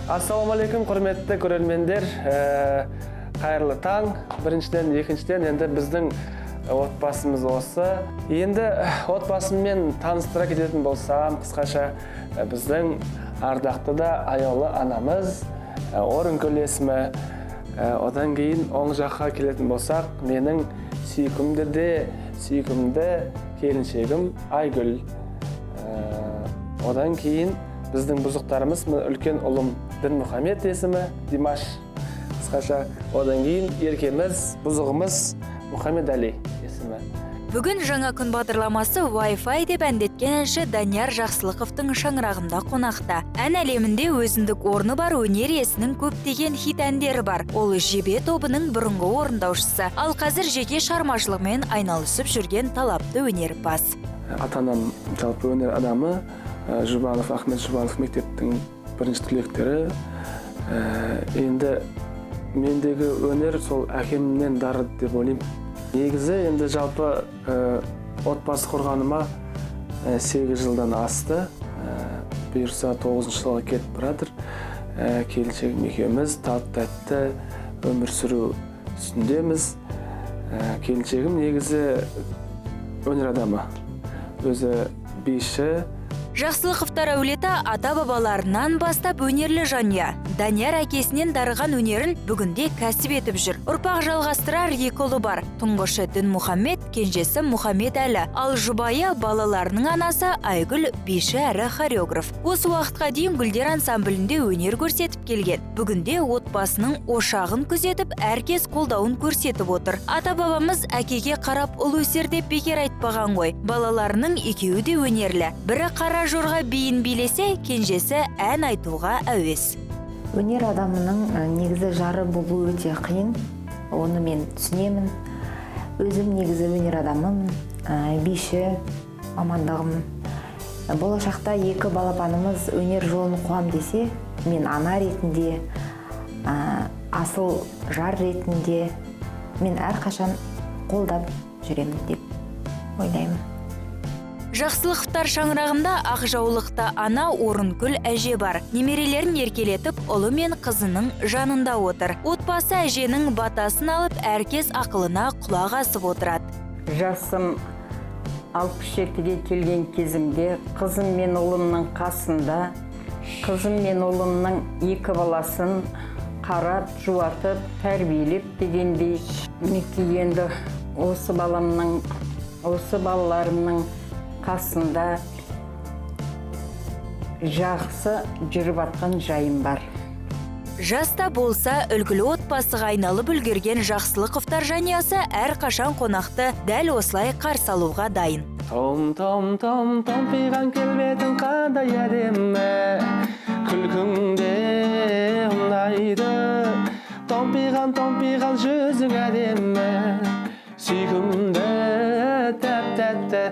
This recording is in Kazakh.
Ассалаумағалейкум, құрметті көрермендер. Қайырлы таң. Біріншіден, екіншіден, енді біздің отбасымыз осы. Енді отбасыммен таныстыра кететін болсам, қысқаша біздің ардақты да аяулы анамыз, Орынкүл есімі. Одан кейін оң жаққа келетін болсақ, менің сүйкімді келіншегім Айгүл. Одан кейін біздің бұзықтарымыз үлкен ұлым Дінмұхамед есімі Димаш. Қысқаша, одан кейін еркеміз, бұзығымыз Мұхамед Али есімі. Бүгін жаңа күн бағдарламасы Wi-Fi деп әндеткен әнші Данияр Жақсылықовтың шаңырағында қонақта. Ән әлемінде өзіндік орны бар өнер иесінің көптеген хит әндері бар. Ол Жебе тобының бұрынғы орындаушысы, ал қазір жеке шығармашылығымен айналысып жүрген талапты өнерпаз. Ата-анам жалпы өнер адамы, Ахмет Жұбанов мектептің бірінші түлектері. Енді мендегі өнер сол әкемнен дарыды деп ойлаймын. Негізі енді жалпы отбасы құрғаныма 8 жылдан асты. Бұйырса 9 жылға кетіп баратыр. Келіншегім екеуміз татты өмір сүру үстіндеміз. Келіншегім негізі өнер адамы. Өзі биші. Жақсылықовтар әулеті ата-бабаларынан бастап өнерлі жанұя. Данияр әкесінен дарыған өнерін бүгінде кәсіп етіп жүр. Ұрпақ жалғастырар екі ұлы бар. Тұңғышы Дінмұхамед, кенжесі Мұхамед Әлі. Ал жұбайы балаларының анасы Айгүл биші әрі хореограф. Осы уақытқа дейін Гүлдер ансамблінде өнер көрсетіп келген. Бүгінде отбасының ошағын күзетіп, әркез қолдауын көрсетіп отыр. Ата-бабамыз әкеге қарап ұл өсер деп бекер айтпаған ғой. Балаларының екеуі де өнерлі. Бірі қара жорға биін билесе, кенжесі ән айтуға әуес. Өнер адамының негізі жары болу өте қиын. Оны мен түсінемін. Өзім негізі өнер адамым, биші, мамандығым. Болашақта екі балапанымыз өнер жолын қуам десе, мен ана ретінде, асыл жар ретінде мен әрқашан қолдап жүремін деп ойлаймын. Жақсылықовтар шаңырағында ақ жаулықты ана Орынкүл әже бар. Немерелерін еркелетіп, ұлы мен қызының жанында отыр. Отбасы әженің батасын алып, әркез ақылына құлақ асып отырады. Жасым 67-ге келген кезімде қызым мен ұлымның қасында, қызым мен ұлымның екі баласын қарап, жуатып, тәрбиелеп дегендей, мінекей енді осы балаларымның қасында жақсы жүріп атқан жайым бар. Жаста болса үлгілі отбасыға айналып үлгерген Жақсылықовтар жанұясы әрқашан қонақты дәл осылай қарсы алуға дайын. Томпиған келбетің қандай әдемі, күлкіңде ұнайды. Томпиған жүзің әдемі,